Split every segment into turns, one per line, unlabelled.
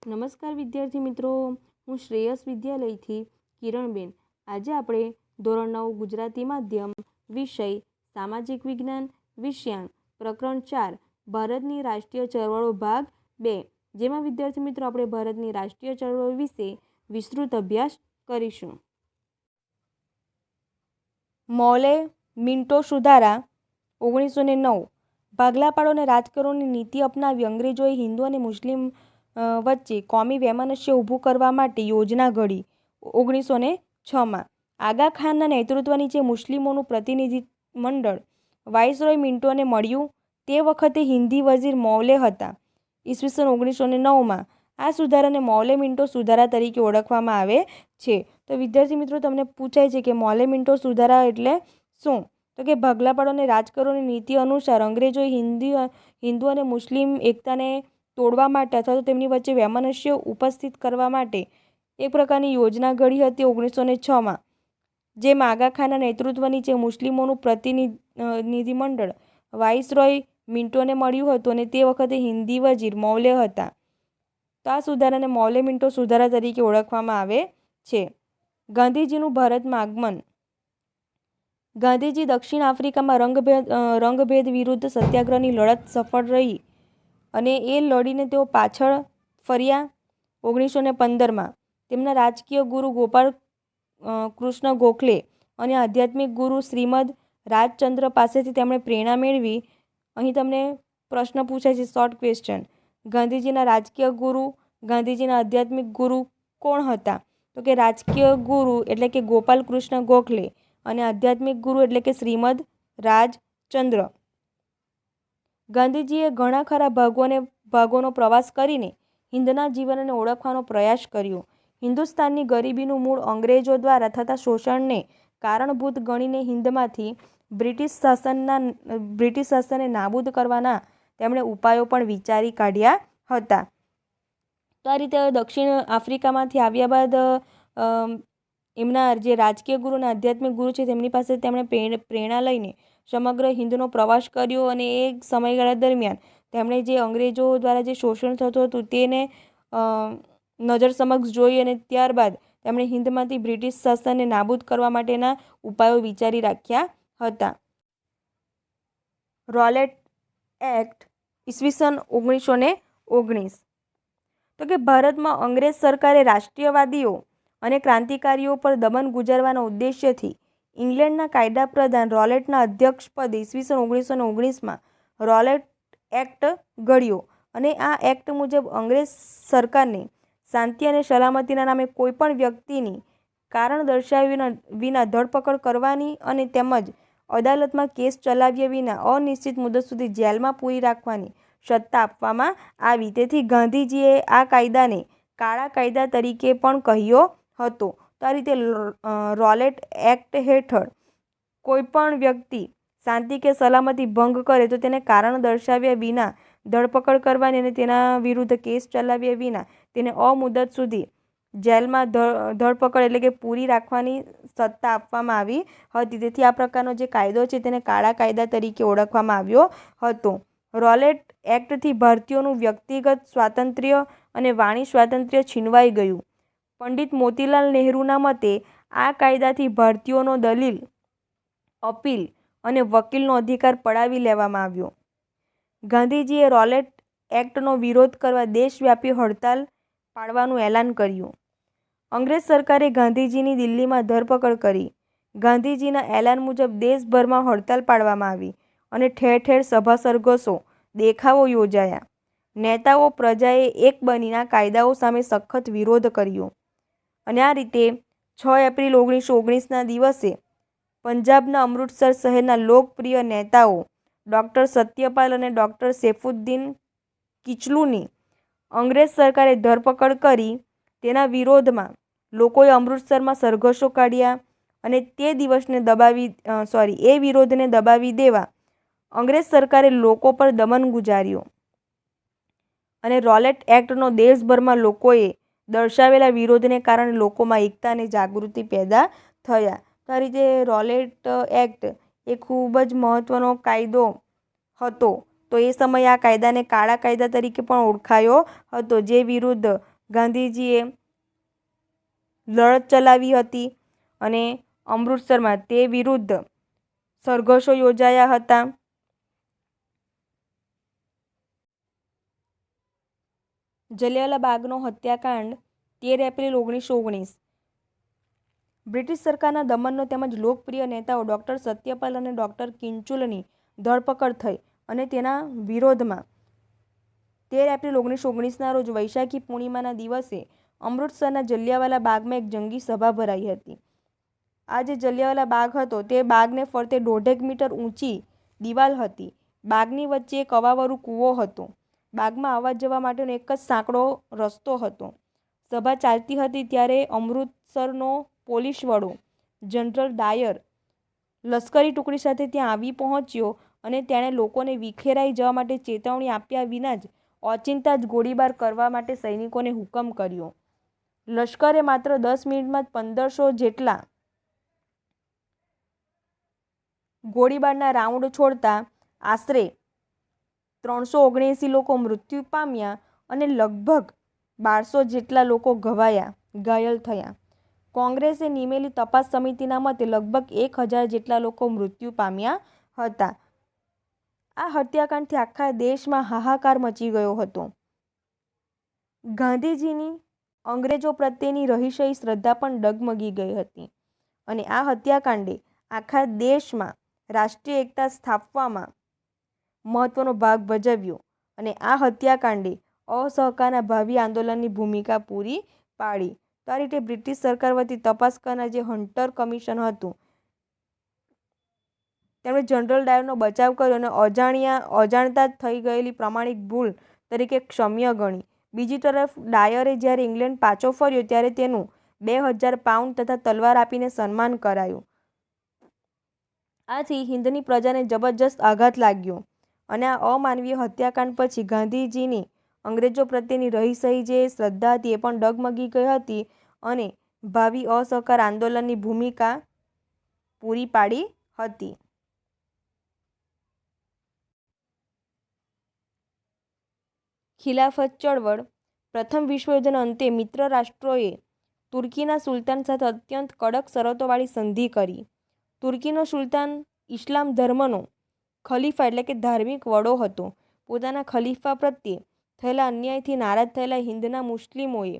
નમસ્કાર વિદ્યાર્થી મિત્રો, હું શ્રેયસ વિદ્યાલયથી કિરણબેન. આજે આપણે ધોરણ 9 ગુજરાતી માધ્યમ વિષય સામાજિક વિજ્ઞાન વિષયાંક પ્રકરણ 4 ભારતની રાષ્ટ્રીય ચળવળો ભાગ 2, જેમાં વિદ્યાર્થી મિત્રો આપણે ભારતની રાષ્ટ્રીય ચળવળો વિશે વિસ્તૃત અભ્યાસ કરીશું. મૌલે મિન્ટો સુધારા 1909. ભાગલા પાડો અને રાજકરોની નીતિ અપનાવી અંગ્રેજોએ હિન્દુ અને મુસ્લિમ વચ્ચે કોમી વૈમનસ્ય ઊભું કરવા માટે યોજના ઘડી. 1906માં આગા ખાનના નેતૃત્વ નીચે મુસ્લિમોનું પ્રતિનિધિ મંડળ વાઇસરોય મિન્ટોને મળ્યું. તે વખતે હિન્દી વઝીર મૌલે હતા. ઈસવીસન 1909માં આ સુધારાને મૌલે મિન્ટો સુધારા તરીકે ઓળખવામાં આવે છે. તો વિદ્યાર્થી મિત્રો, તમને પૂછાય છે કે મૌલે મિન્ટો સુધારા એટલે શું? તો કે ભાગલા પાડો અને રાજકરોની નીતિ અનુસાર અંગ્રેજોએ હિન્દુ અને મુસ્લિમ એકતાને તોડવા માટે અથવા તો તેમની વચ્ચે વૈમનસ્ય ઉપસ્થિત કરવા માટે એક પ્રકારની યોજના ઘડી હતી 1906માં, જેમાં આગા ખાનના નેતૃત્વ નીચે મુસ્લિમોનું પ્રતિનિધિમંડળ વાઇસરોય મિન્ટોને મળ્યું હતું અને તે વખતે હિન્દી વઝીર મૌલે હતા. તો આ સુધારાને મૌલે મિન્ટો સુધારા તરીકે ઓળખવામાં આવે છે. ગાંધીજીનું ભારતમાં આગમન. ગાંધીજી દક્ષિણ આફ્રિકામાં રંગભેદ વિરુદ્ધ સત્યાગ્રહની લડત સફળ રહી અને એ લડીને તેઓ પાછળ ફર્યા. 1915માં તેમના રાજકીય ગુરુ ગોપાલ કૃષ્ણ ગોખલે અને આધ્યાત્મિક ગુરુ શ્રીમદ રાજચંદ્ર પાસેથી તેમણે પ્રેરણા મેળવી. અહીં તમને પ્રશ્ન પૂછાય છે, શોર્ટ ક્વેશ્ચન. ગાંધીજીના રાજકીય ગુરુ, ગાંધીજીના આધ્યાત્મિક ગુરુ કોણ હતા? તો કે રાજકીય ગુરુ એટલે કે ગોપાલ કૃષ્ણ ગોખલે અને આધ્યાત્મિક ગુરુ એટલે કે શ્રીમદ રાજચંદ્ર. ગાંધીજીએ ઘણા ખરા ભાગોનો પ્રવાસ કરીને હિંદના જીવનને ઓળખવાનો પ્રયાસ કર્યો. હિન્દુસ્તાનની ગરીબીનું મૂળ અંગ્રેજો દ્વારા થતા શોષણને કારણભૂત ગણીને હિંદમાંથી બ્રિટિશ શાસનને નાબૂદ કરવાના તેમણે ઉપાયો પણ વિચારી કાઢ્યા હતા. તો આ રીતે દક્ષિણ આફ્રિકામાંથી આવ્યા બાદ એમના જે રાજકીય ગુરુ અને આધ્યાત્મિક ગુરુ છે તેમની પાસે તેમણે પ્રેરણા લઈને સમગ્ર હિંદનો પ્રવાસ કર્યો અને એ સમયગાળા દરમિયાન તેમણે જે અંગ્રેજો દ્વારા જે શોષણ થતું હતું તેને નજર સમક્ષ જોઈ અને ત્યારબાદ તેમણે હિંદમાંથી બ્રિટિશ શાસનને નાબૂદ કરવા માટેના ઉપાયો વિચારી રાખ્યા હતા. રોલેટ એક્ટ ઈસવીસન 1919. તો કે ભારતમાં અંગ્રેજ સરકારે રાષ્ટ્રીયવાદીઓ અને ક્રાંતિકારીઓ પર દમન ગુજારવાના ઉદ્દેશ્યથી ઇંગ્લેન્ડના કાયદા પ્રધાન રોલેટના અધ્યક્ષપદે ઈસવીસન 1919માં રોલેટ એક્ટ ઘડ્યો અને આ એક્ટ મુજબ અંગ્રેજ સરકારને શાંતિ અને સલામતીના નામે કોઈપણ વ્યક્તિની કારણ દર્શાવ્યા વિના ધરપકડ કરવાની અને તેમજ અદાલતમાં કેસ ચલાવ્યા વિના અનિશ્ચિત મુદત સુધી જેલમાં પૂરી રાખવાની સત્તા આપવામાં આવી. તેથી ગાંધીજીએ આ કાયદાને કાળા કાયદા તરીકે પણ કહ્યો હતો. તો આ રીતે રોલેટ એક્ટ હેઠળ કોઈપણ વ્યક્તિ શાંતિ કે સલામતી ભંગ કરે તો તેને કારણ દર્શાવ્યા વિના ધરપકડ કરવાની અને તેના વિરુદ્ધ કેસ ચલાવ્યા વિના તેને અમુદત સુધી જેલમાં ધરપકડ એટલે કે પૂરી રાખવાની સત્તા આપવામાં આવી હતી. તેથી આ પ્રકારનો જે કાયદો છે તેને કાળા કાયદા તરીકે ઓળખવામાં આવ્યો હતો. રોલેટ એક્ટથી ભારતીયોનું વ્યક્તિગત સ્વાતંત્ર્ય અને વાણી સ્વાતંત્ર્ય છીનવાઈ ગયું. પંડિત મોતીલાલ નહેરુના મતે આ કાયદાથી ભારતીયોનો દલીલ, અપીલ અને વકીલનો અધિકાર પડાવી લેવામાં આવ્યો. ગાંધીજીએ રોલેટ એક્ટનો વિરોધ કરવા દેશવ્યાપી હડતાલ પાડવાનું એલાન કર્યું. અંગ્રેજ સરકારે ગાંધીજીની દિલ્હીમાં ધરપકડ કરી. ગાંધીજીના એલાન મુજબ દેશભરમાં હડતાલ પાડવામાં આવી અને ઠેર ઠેર સભા સરઘસો, દેખાવો યોજાયા. નેતાઓ પ્રજાએ એક બનીને કાયદાઓ સામે સખત વિરોધ કર્યો અને આ રીતે 6 એપ્રિલ 1919ના દિવસે પંજાબના અમૃતસર શહેરના લોકપ્રિય નેતાઓ ડૉક્ટર સત્યપાલ અને ડૉક્ટર સૈફુદ્દીન કિચલુની અંગ્રેજ સરકારે ધરપકડ કરી. તેના વિરોધમાં લોકોએ અમૃતસરમાં સરઘસો કાઢ્યા અને એ વિરોધને દબાવી દેવા અંગ્રેજ સરકારે લોકો પર દમન ગુજાર્યો અને રોલેટ એક્ટનો દેશભરમાં લોકોએ દર્શાવેલા વિરોધને કારણે લોકોમાં એકતા અને જાગૃતિ પેદા થયા. તો આ રીતે રોલેટ એક્ટ એ ખૂબ જ મહત્ત્વનો કાયદો હતો. તો એ સમયે આ કાયદાને કાળા કાયદા તરીકે પણ ઓળખાયો હતો, જે વિરુદ્ધ ગાંધીજીએ લડત ચલાવી હતી અને અમૃતસરમાં તે વિરુદ્ધ સરઘસો યોજાયા હતા. જલિયાવાલા બાગનો હત્યાકાંડ 13 એપ્રિલ 1919. બ્રિટિશ સરકારના દમનનો તેમજ લોકપ્રિય નેતાઓ ડૉક્ટર સત્યપાલ અને ડૉક્ટર કિંચુલની ધરપકડ થઈ અને તેના વિરોધમાં 13 એપ્રિલ 1919ના રોજ વૈશાખી પૂર્ણિમાના દિવસે અમૃતસરના જલિયાવાલા બાગમાં એક જંગી સભા ભરાઈ હતી. આ જે જલિયાવાલા બાગ હતો તે બાગને ફરતે 1.5 મીટર ઊંચી દિવાલ હતી. બાગની વચ્ચે એક અવાવરું કૂવો હતો. બાગમાં આવવા જવા માટેનો એક જ સાંકડો રસ્તો હતો. સભા ચાલતી હતી ત્યારે અમૃતસરનો પોલીસ વડો જનરલ ડાયર લશ્કરી ટુકડી સાથે ત્યાં આવી પહોંચ્યો અને તેણે લોકોને વિખેરાઈ જવા માટે ચેતવણી આપ્યા વિના જ ઓચિંતા જ ગોળીબાર કરવા માટે સૈનિકોને હુકમ કર્યો. લશ્કરે માત્ર 10 મિનિટમાં જ 1500 જેટલા ગોળીબારના રાઉન્ડ છોડતા આશરે 379 લોકો મૃત્યુ પામ્યા અને લગભગ 1200 જેટલા લોકો ઘાયલ થયા. કોંગ્રેસે નિમેલી તપાસ સમિતિના મતે લગભગ 1000 જેટલા લોકો મૃત્યુ પામ્યા હતા. આ હત્યાકાંડથી આખા દેશમાં હાહાકાર મચી ગયો હતો. ગાંધીજીની અંગ્રેજો પ્રત્યેની રહીશઈ શ્રદ્ધા પણ ડગમગી ગઈ હતી અને આ હત્યાકાંડે આખા દેશમાં રાષ્ટ્રીય એકતા સ્થાપવામાં મહત્વનો ભાગ ભજવ્યો અને આ હત્યાકાંડે અસહકારના ભાવિ આંદોલનની ભૂમિકા પૂરી પાડી. તો આ રીતે બ્રિટિશ સરકાર વતી તપાસ કરનાર જે હન્ટર કમિશન હતું તેમણે જનરલ ડાયરનો બચાવ કર્યો અને અજાણતા જ થઈ ગયેલી પ્રમાણિક ભૂલ તરીકે ક્ષમ્ય ગણી. બીજી તરફ ડાયરે જ્યારે ઇંગ્લેન્ડ પાછો ફર્યો ત્યારે તેનું 2000 પાઉન્ડ તથા તલવાર આપીને સન્માન કરાયું. આથી હિંદની પ્રજાને જબરજસ્ત આઘાત લાગ્યો અને આ અમાનવીય હત્યાકાંડ પછી ગાંધીજીની અંગ્રેજો પ્રત્યેની રહીશઈ જે શ્રદ્ધા હતી એ પણ ડગમગી ગઈ હતી અને ભાવિ અસહકાર આંદોલનની ભૂમિકા પૂરી પાડી હતી. ખિલાફત ચળવળ. પ્રથમ વિશ્વયુદ્ધના અંતે મિત્ર રાષ્ટ્રોએ તુર્કીના સુલતાન સાથે અત્યંત કડક શરતોવાળી સંધિ કરી. તુર્કીનો સુલતાન ઇસ્લામ ધર્મનો ખલીફા એટલે કે ધાર્મિક વડો હતો. પોતાના ખલીફા પ્રત્યે થયેલા અન્યાયથી નારાજ થયેલા હિંદના મુસ્લિમોએ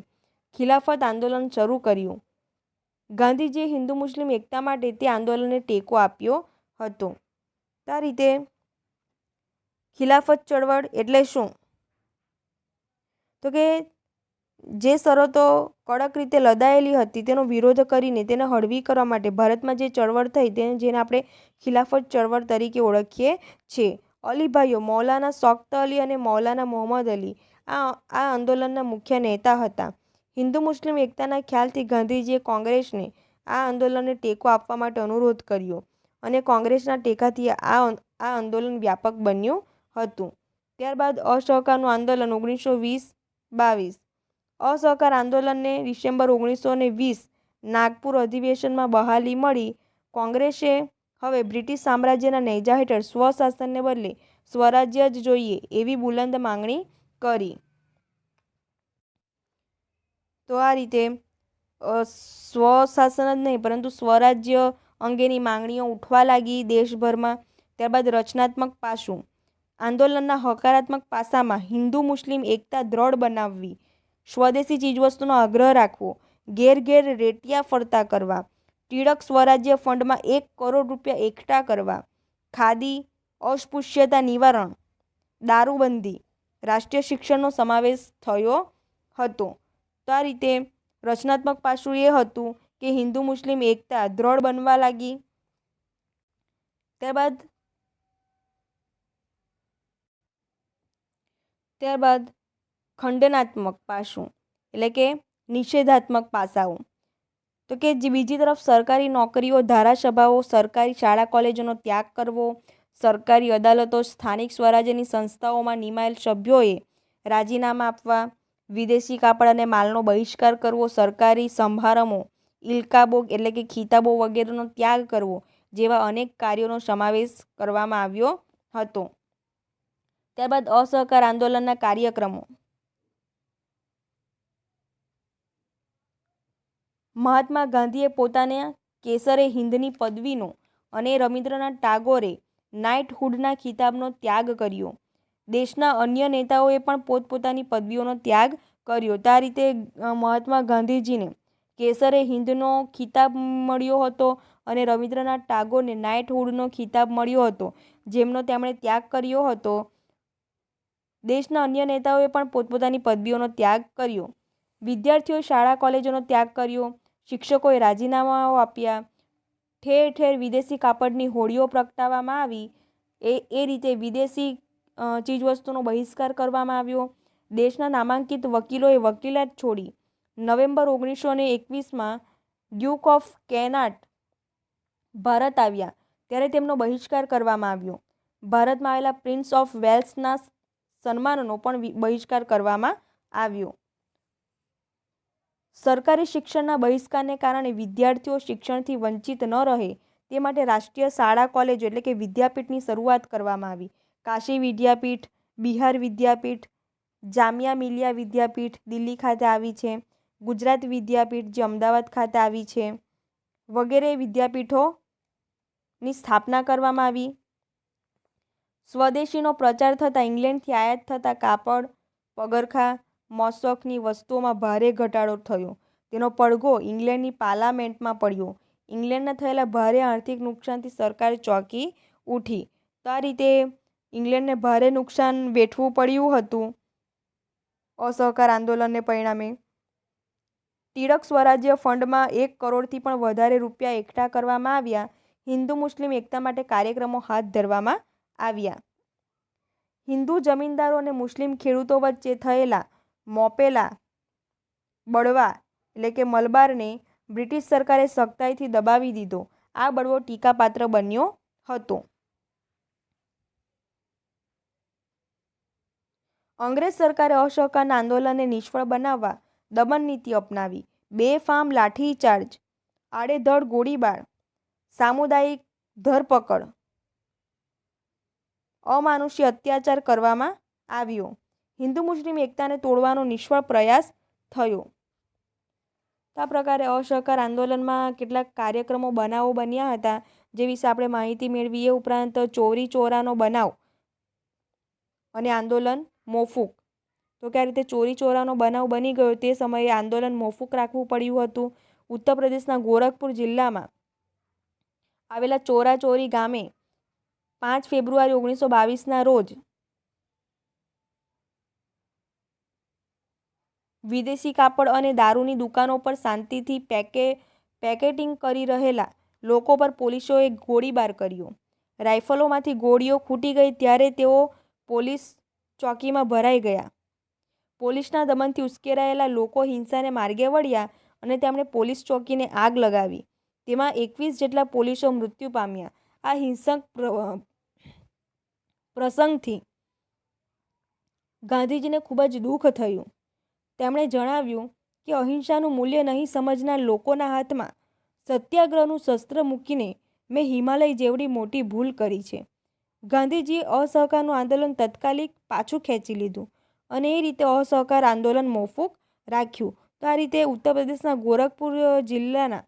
ખિલાફત આંદોલન શરૂ કર્યું. ગાંધીજીએ હિન્દુ મુસ્લિમ એકતા માટે તે આંદોલનને ટેકો આપ્યો હતો. આ રીતે ખિલાફત ચળવળ એટલે શું? તો કે જે શરતો કડક રીતે લદાયેલી હતી તેનો વિરોધ કરીને તેને હળવી કરવા માટે ભારતમાં જે ચળવળ થઈ જેને આપણે ખિલાફત ચળવળ તરીકે ઓળખીએ છીએ. અલીભાઈઓ મૌલાના શૌકત અલી અને મૌલાના મોહમ્મદ અલી આ આંદોલનના મુખ્ય નેતા હતા. હિન્દુ મુસ્લિમ એકતાના ખ્યાલથી ગાંધીજીએ કોંગ્રેસને આ આંદોલનને ટેકો આપવા માટે અનુરોધ કર્યો અને કોંગ્રેસના ટેકાથી આ આંદોલન વ્યાપક બન્યું હતું. ત્યારબાદ અસહકારનું આંદોલન 1920-22. અસહકાર આંદોલનને ડિસેમ્બર 1920 નાગપુર અધિવેશનમાં બહાલી મળી. કોંગ્રેસે હવે બ્રિટિશ સામ્રાજ્યના નેજા હેઠળ સ્વશાસનને બદલે સ્વરાજ્ય જ જોઈએ એવી બુલંદ માંગણી કરી. તો આ રીતે સ્વશાસન જ નહીં પરંતુ સ્વરાજ્ય અંગેની માંગણીઓ ઉઠવા લાગી દેશભરમાં. ત્યારબાદ રચનાત્મક પાસું. આંદોલનના હકારાત્મક પાસામાં હિન્દુ મુસ્લિમ એકતા દ્રઢ બનાવવી, સ્વદેશી ચીજવસ્તુનો આગ્રહ રાખવો, ઘેર ઘેર રેટિયા ફરતા કરવા, ટિળક સ્વરાજ્ય ફંડમાં 1 કરોડ રૂપિયા એકઠા કરવા, ખાદી, અસ્પૃશ્યતા નિવારણ, દારૂબંધી, રાષ્ટ્રીય શિક્ષણનો સમાવેશ થયો હતો. તો આ રીતે રચનાત્મક પાસું એ હતું કે હિન્દુ મુસ્લિમ એકતા દ્રઢ બનવા લાગી. ત્યારબાદ ખંડનાત્મક પાસું એટલે કે નિષેધાત્મક પાસાઓ. તો કે બીજી તરફ સરકારી નોકરીઓ, ધારાસભાઓ, સરકારી શાળા કોલેજોનો ત્યાગ કરવો, સરકારી અદાલતો, સ્થાનિક સ્વરાજ્યની સંસ્થાઓમાં નિમાયેલ સભ્યોએ રાજીનામા આપવા, વિદેશી કાપડ અને માલનો બહિષ્કાર કરવો, સરકારી સમારંભો, ઇલકાબો એટલે કે ખિતાબો વગેરેનો ત્યાગ કરવો જેવા અનેક કાર્યોનો સમાવેશ કરવામાં આવ્યો હતો. ત્યારબાદ અસહકાર આંદોલનના કાર્યક્રમો. મહાત્મા ગાંધીએ પોતાને કેસરે હિન્દની પદવીનો અને રવિન્દ્રનાથ ટાગોરે નાઇટહુડના ખિતાબનો ત્યાગ કર્યો. દેશના અન્ય નેતાઓએ પણ પોતપોતાની પદવીઓનો ત્યાગ કર્યો. તો આ રીતે મહાત્મા ગાંધીજીને કેસરે હિન્દનો ખિતાબ મળ્યો હતો અને રવિન્દ્રનાથ ટાગોરને નાઇટહુડનો ખિતાબ મળ્યો હતો, જેમનો તેમણે ત્યાગ કર્યો હતો. દેશના અન્ય નેતાઓએ પણ પોતપોતાની પદવીઓનો ત્યાગ કર્યો. વિદ્યાર્થીઓએ શાળા કોલેજોનો ત્યાગ કર્યો. શિક્ષકોએ રાજીનામાઓ આપ્યા. ઠેર ઠેર વિદેશી કાપડની હોડીઓ પ્રગટાવવામાં આવી. એ રીતે વિદેશી ચીજવસ્તુનો બહિષ્કાર કરવામાં આવ્યો. દેશના નામાંકિત વકીલોએ વકીલાત છોડી. નવેમ્બર 1921માં ડ્યુક ઓફ કેનાટ ભારત આવ્યા ત્યારે તેમનો બહિષ્કાર કરવામાં આવ્યો. ભારતમાં આવેલા પ્રિન્સ ઓફ વેલ્સના સન્માનનો પણ બહિષ્કાર કરવામાં આવ્યો. સરકારી શિક્ષણના બહિષ્કારને કારણે વિદ્યાર્થીઓ શિક્ષણથી વંચિત ન રહે તે માટે રાષ્ટ્રીય શાળા કોલેજો એટલે કે વિદ્યાપીઠની શરૂઆત કરવામાં આવી. કાશી વિદ્યાપીઠ, બિહાર વિદ્યાપીઠ, જામિયા મિલિયા વિદ્યાપીઠ દિલ્હી ખાતે આવી છે, ગુજરાત વિદ્યાપીઠ જે અમદાવાદ ખાતે આવી છે, વગેરે વિદ્યાપીઠોની સ્થાપના કરવામાં આવી. સ્વદેશીનો પ્રચાર થતાં ઇંગ્લેન્ડથી આયાત થતા કાપડ, પગરખાં, મોસકની વસ્તુઓમાં ભારે ઘટાડો થયો. તેનો પડઘો ઇંગ્લેન્ડની પાર્લામેન્ટમાં પડ્યો. ઇંગ્લેન્ડને થયેલા ભારે આર્થિક નુકસાનથી સરકાર ચોંકી ઉઠી. તો આ રીતે ઇંગ્લેન્ડને ભારે નુકસાન વેઠવું પડ્યું હતું અસહકાર આંદોલનને પરિણામે. ટિળક સ્વરાજ્ય ફંડમાં 1 કરોડથી પણ વધારે રૂપિયા એકઠા કરવામાં આવ્યા. હિન્દુ મુસ્લિમ એકતા માટે કાર્યક્રમો હાથ ધરવામાં આવ્યા. હિન્દુ જમીનદારો અને મુસ્લિમ ખેડૂતો વચ્ચે થયેલા મોપેલા બળવા એટલે કે મલબારને બ્રિટિશ સરકારે સખ્તાઈથી દબાવી દીધો. આ બળવો ટીકાપાત્ર બન્યો હતો. અંગ્રેજ સરકારે અસહકારના આંદોલનને નિષ્ફળ બનાવવા દમન નીતિ અપનાવી. બેફામ લાઠીચાર્જ, આડેધડ ગોળીબાર, સામુદાયિક ધરપકડ, અમાનુષી અત્યાચાર કરવામાં આવ્યો. હિન્દુ મુસ્લિમ એકતાને તોડવાનો નિષ્ફળ પ્રયાસ થયો. આ પ્રકારે અસહકાર આંદોલનમાં કેટલાક કાર્યક્રમો બનાવો બન્યા હતા જે વિશે આપણે માહિતી મેળવી. એ ઉપરાંત ચોરી ચોરાનો બનાવ અને આંદોલન મોકૂફ. તો કે આ રીતે ચોરી ચોરાનો બનાવ બની ગયો તે સમયે આંદોલન મોકૂફ રાખવું પડ્યું હતું. ઉત્તર પ્રદેશના ગોરખપુર જિલ્લામાં આવેલા ચોરાચોરી ગામે 5 ફેબ્રુઆરી 1922ના રોજ વિદેશી કાપડ અને દારૂની દુકાનો પર શાંતિથી પેકેટિંગ કરી રહેલા લોકો પર પોલીસોએ ગોળીબાર કર્યો. રાઇફલોમાંથી ગોળીઓ ખૂટી ગઈ ત્યારે તેઓ પોલીસ ચોકીમાં ભરાઈ ગયા. પોલીસના દમનથી ઉશ્કેરાયેલા લોકો હિંસાને માર્ગે વળ્યા અને તેમણે પોલીસ ચોકીને આગ લગાવી. તેમાં 21 જેટલા પોલીસો મૃત્યુ પામ્યા. આ હિંસક પ્રસંગથી ગાંધીજીને ખૂબ જ દુઃખ થયું. તેમણે જણાવ્યું કે અહિંસાનું મૂલ્ય નહીં સમજનાર લોકોના હાથમાં સત્યાગ્રહનું શસ્ત્ર મૂકીને મેં હિમાલય જેવડી મોટી ભૂલ કરી છે. ગાંધીજીએ અસહકારનું આંદોલન તાત્કાલિક પાછું ખેંચી લીધું અને એ રીતે અસહકાર આંદોલન મોકૂફ રાખ્યું. તો આ રીતે ઉત્તર પ્રદેશના ગોરખપુર જિલ્લાના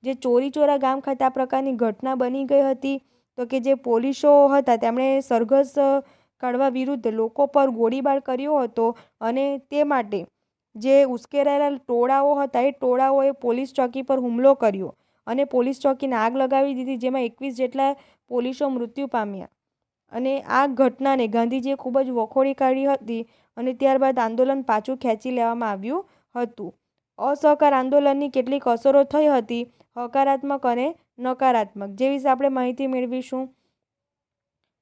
જે ચોરીચોરા ગામ ખાતે આ પ્રકારની ઘટના બની ગઈ હતી. તો કે જે પોલીસો હતા તેમણે સરઘસ કાઢવા વિરુદ્ધ લોકો પર ગોળીબાર કર્યો હતો અને તે માટે જે ઉશ્કેરાયેલા ટોળાઓ હતા એ ટોળાઓએ પોલીસ ચોકી પર હુમલો કર્યો અને પોલીસ ચોકીને આગ લગાવી દીધી, જેમાં 21 જેટલા પોલીસો મૃત્યુ પામ્યા. અને આ ઘટનાને ગાંધીજીએ ખૂબ જ વખોડી કાઢી હતી અને ત્યારબાદ આંદોલન પાછું ખેંચી લેવામાં આવ્યું હતું. અસહકાર આંદોલનની કેટલીક અસરો થઈ હતી, હકારાત્મક અને નકારાત્મક, જે વિશે આપણે માહિતી મેળવીશું.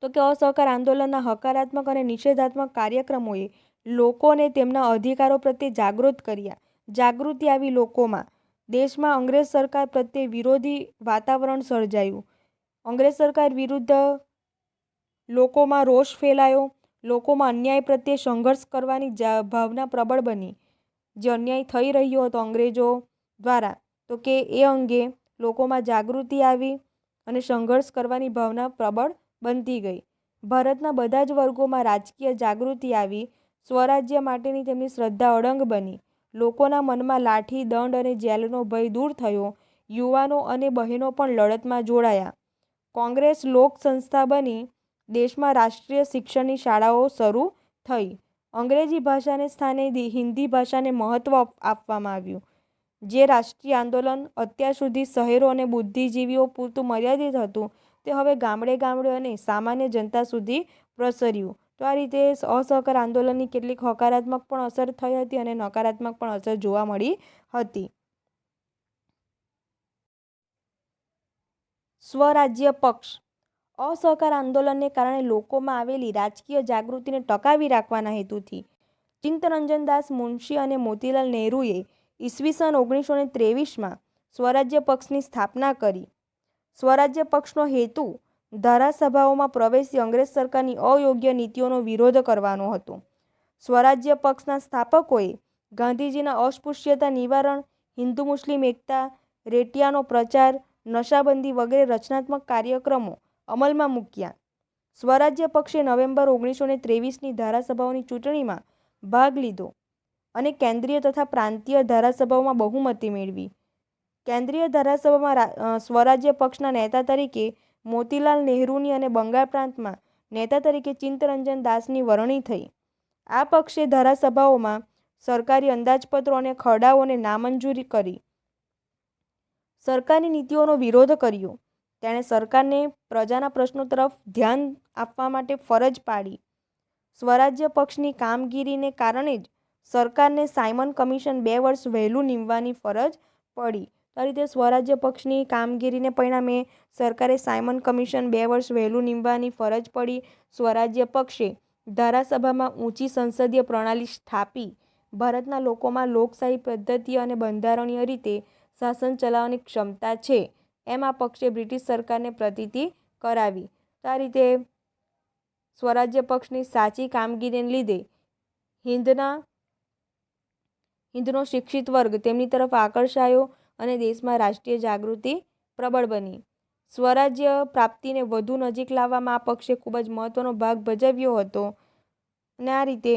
તો કે અસહકાર આંદોલનના હકારાત્મક અને નિષેધાત્મક કાર્યક્રમોએ લોકોને તેમના અધિકારો પ્રત્યે જાગૃત કર્યા. જાગૃતિ આવી લોકોમાં. દેશમાં અંગ્રેજ સરકાર પ્રત્યે વિરોધી વાતાવરણ સર્જાયું. અંગ્રેજ સરકાર વિરુદ્ધ લોકોમાં રોષ ફેલાયો. લોકોમાં અન્યાય પ્રત્યે સંઘર્ષ કરવાની ભાવના પ્રબળ બની. જે અન્યાય થઈ રહ્યો હતો અંગ્રેજો દ્વારા, તો કે એ અંગે લોકોમાં જાગૃતિ આવી અને સંઘર્ષ કરવાની ભાવના પ્રબળ બનતી ગઈ. ભારતના બધા જ વર્ગોમાં રાજકીય જાગૃતિ આવી. સ્વરાજ્ય માટેની તેમની શ્રદ્ધા અડંગ બની. લોકોના મનમાં લાઠી, દંડ અને જેલનો ભય દૂર થયો. યુવાનો અને બહેનો પણ લડતમાં જોડાયા. કોંગ્રેસ લોક સંસ્થા બની. દેશમાં રાષ્ટ્રીય શિક્ષણની શાળાઓ શરૂ થઈ. અંગ્રેજી ભાષાને સ્થાને હિન્દી ભાષાને મહત્ત્વ આપવામાં આવ્યું. જે રાષ્ટ્રીય આંદોલન અત્યાર સુધી શહેરો અને બુદ્ધિજીવીઓ પૂરતું મર્યાદિત હતું, તે હવે ગામડે ગામડે અને સામાન્ય જનતા સુધી પ્રસર્યું. તો આ રીતે અસહકાર આંદોલનની કેટલીક હકારાત્મક પણ અસર થઈ હતી અને નકારાત્મક પણ અસર જોવા મળી હતી. સ્વરાજ્ય પક્ષ. અસહકાર આંદોલનને કારણે લોકોમાં આવેલી રાજકીય જાગૃતિને ટકાવી રાખવાના હેતુથી ચિત્તરંજન દાસ મુનશી અને મોતીલાલ નહેરુએ ઈસવીસન 1923માં સ્વરાજ્ય પક્ષની સ્થાપના કરી. સ્વરાજ્ય પક્ષનો હેતુ ધારાસભાઓમાં પ્રવેશી અંગ્રેજ સરકારની અયોગ્ય નીતિઓનો વિરોધ કરવાનો હતો. સ્વરાજ્ય પક્ષના સ્થાપકોએ ગાંધીજીના અસ્પૃશ્યતા નિવારણ, હિન્દુ મુસ્લિમ એકતા, રેટિયાનો પ્રચાર, નશાબંધી વગેરે રચનાત્મક કાર્યક્રમો અમલમાં મૂક્યા. સ્વરાજ્ય પક્ષે નવેમ્બર 1923ની ધારાસભાઓની ચૂંટણીમાં ભાગ લીધો અને કેન્દ્રીય તથા પ્રાંતીય ધારાસભાઓમાં બહુમતી મેળવી. કેન્દ્રીય ધારાસભામાં સ્વરાજ્ય પક્ષના નેતા તરીકે મોતીલાલ નહેરુની અને બંગાળ પ્રાંતમાં નેતા તરીકે ચિત્તરંજન દાસની વરણી થઈ. આ પક્ષે ધારાસભાઓમાં સરકારી અંદાજપત્રો અને ખરડાઓને નામંજૂર કરી. સરકારની નીતિઓનો વિરોધ કર્યો. તેણે સરકારને પ્રજાના પ્રશ્નો તરફ ધ્યાન આપવા માટે ફરજ પાડી. સ્વરાજ્ય પક્ષની કામગીરીને કારણે જ સરકારને સાયમન કમિશન 2 વર્ષ વહેલું નીમવાની ફરજ પડી. આ રીતે સ્વરાજ્ય પક્ષની કામગીરીને પરિણામે સરકારે સાયમન કમિશન 2 વર્ષ વહેલું નીમવાની ફરજ પડી. સ્વરાજ્ય પક્ષે ધારાસભામાં ઊંચી સંસદીય પ્રણાલી સ્થાપી. ભારતના લોકોમાં લોકશાહી પદ્ધતિ અને બંધારણીય રીતે શાસન ચલાવવાની ક્ષમતા છે, એમ આ પક્ષે બ્રિટિશ સરકારને પ્રતીતિ કરાવી. તો આ રીતે સ્વરાજ્ય પક્ષની સાચી કામગીરીને લીધે હિન્દનો શિક્ષિત વર્ગ તેમની તરફ આકર્ષાયો અને દેશમાં રાષ્ટ્રીય જાગૃતિ પ્રબળ બની. સ્વરાજ્ય પ્રાપ્તિને વધુ નજીક લાવવામાં આ પક્ષે ખૂબ જ મહત્વનો ભાગ ભજવ્યો હતો અને આ રીતે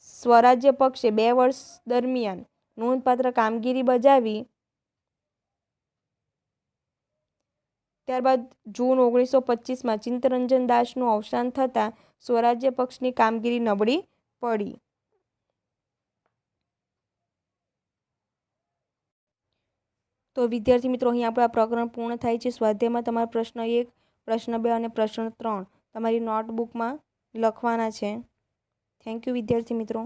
સ્વરાજ્ય પક્ષે 2 વર્ષ દરમિયાન નોંધપાત્ર કામગીરી બજાવી. ત્યારબાદ જૂન 1925માં ચિત્તરંજન દાસનું અવસાન થતાં સ્વરાજ્ય પક્ષની કામગીરી નબળી પડી. તો વિદ્યાર્થી મિત્રો, અહીં આપણું આ પ્રકરણ પૂર્ણ થાય છે. સ્વાધ્યાયમાં તમારા પ્રશ્ન 1, પ્રશ્ન 2 અને પ્રશ્ન 3 તમારી નોટબુકમાં લખવાના છે. થેન્ક યુ વિદ્યાર્થી મિત્રો.